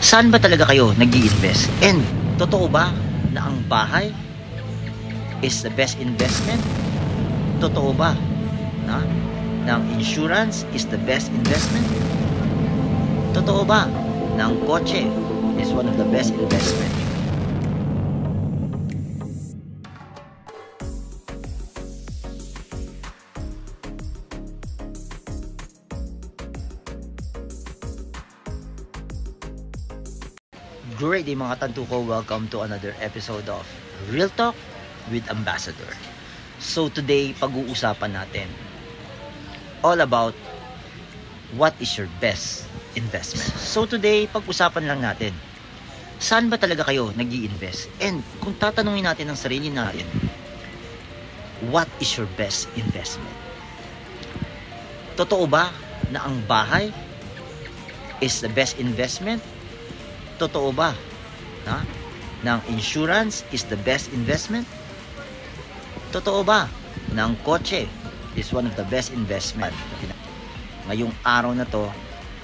Saan ba talaga kayo nag-i-invest? And totoo ba na ang bahay is the best investment? Totoo ba na ang insurance is the best investment? Totoo ba na ang kotse is one of the best investment? Great day mga tantuko, welcome to another episode of Real Talk with Ambassador. So today, pag-uusapan natin all about what is your best investment. So today, pag-usapan lang natin, saan ba talaga kayo nag-i-invest? And kung tatanungin natin ang sarili natin, what is your best investment? Totoo ba na ang bahay is the best investment? Totoo ba na ang insurance is the best investment? Totoo ba na ang kotse is one of the best investment? Ngayong araw na to,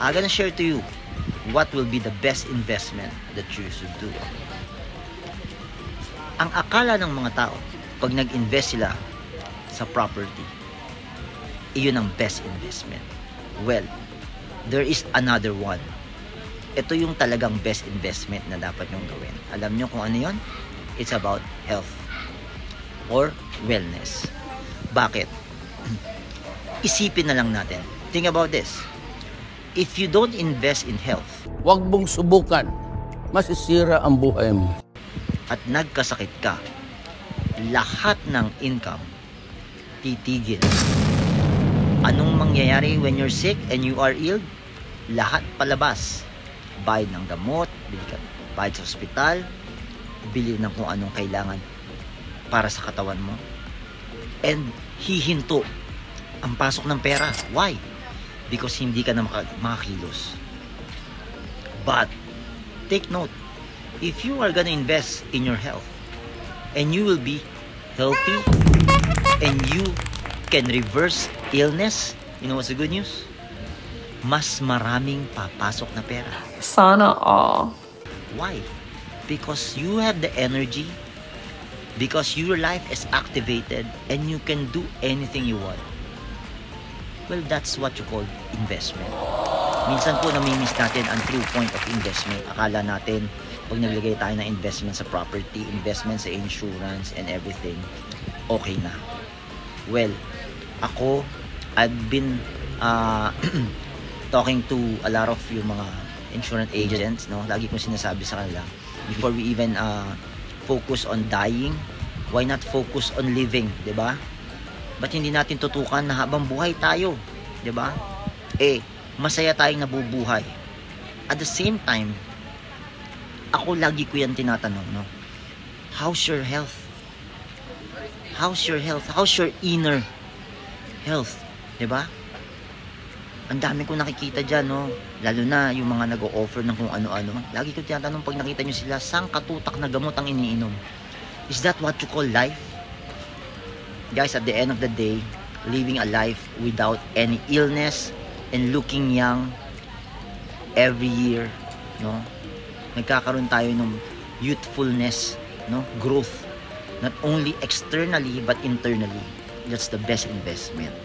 I'm gonna share to you what will be the best investment that you should do. Ang akala ng mga tao, pag nag-invest sila sa property, iyon ang best investment. Well, there is another one. Ito yung talagang best investment na dapat nyong gawin. Alam nyo kung ano yun? It's about health or wellness. Bakit? Isipin na lang natin. Think about this. If you don't invest in health, huwag mong subukan. Masisira ang buhay mo. At nagkasakit ka, lahat ng income titigil. Anong mangyayari when you're sick and you are ill? Lahat palabas. Bayad ng gamot, bayad sa ospital, bili ng kung anong kailangan para sa katawan mo. And hihinto ang pasok ng pera. Why? Because hindi ka na makakilos. But take note, if you are gonna invest in your health and you will be healthy and you can reverse illness, you know what's the good news? Mas maraming papasok na pera. Sana all. Why? Because you have the energy, because your life is activated, and you can do anything you want. Well, that's what you call investment. Minsan po namimiss natin ang true point of investment. Akala natin, pag naglagay tayo ng investment sa property, investment sa insurance, and everything, okay na. Well, ako, I've been talking to a lot of yung mga insurance agents, no? Lagi kong sinasabi sa kanila, before we even focus on dying, why not focus on living, 'di ba? Ba't hindi natin tutukan na habang buhay tayo, 'di ba? Masaya tayong nabubuhay. At the same time, ako lagi ko yan tinatanong, no? How's your health? How's your health? How's your inner health, 'di ba? Ang dami ko nakikita dyan, no? Lalo na yung mga nag-o-offer ng kung ano-ano. Lagi ko tinatanong pag nakita nyo sila, saan katutak na gamot ang iniinom? Is that what you call life? Guys, at the end of the day, living a life without any illness and looking young every year, no? Nagkakaroon tayo ng youthfulness, no? Growth. Not only externally, but internally. That's the best investment.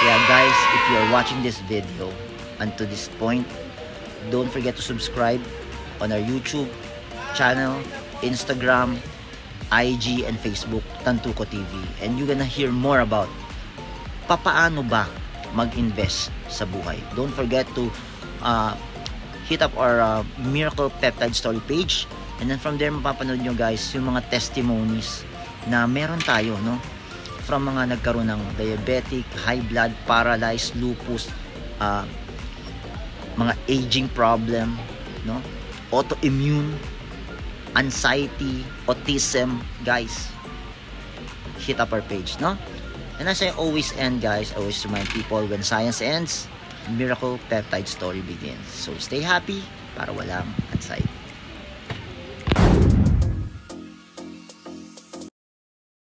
Yeah, guys, if you are watching this video until this point, don't forget to subscribe on our YouTube channel, Instagram, IG, and Facebook, Tantuko TV. And you're gonna hear more about papaano ba mag-invest sa buhay. Don't forget to hit up our Miracle Peptide Story page. And then from there, mapapanood nyo guys yung mga testimonies na meron tayo, no? From mga nagkaroon ng diabetic, high blood, paralyzed, lupus, mga aging problem, no? Autoimmune, anxiety, autism, guys. Hit up our page, no? And as I always end, guys, I always remind people, when science ends, Miracle Peptide Story begins. So stay happy para walang anxiety.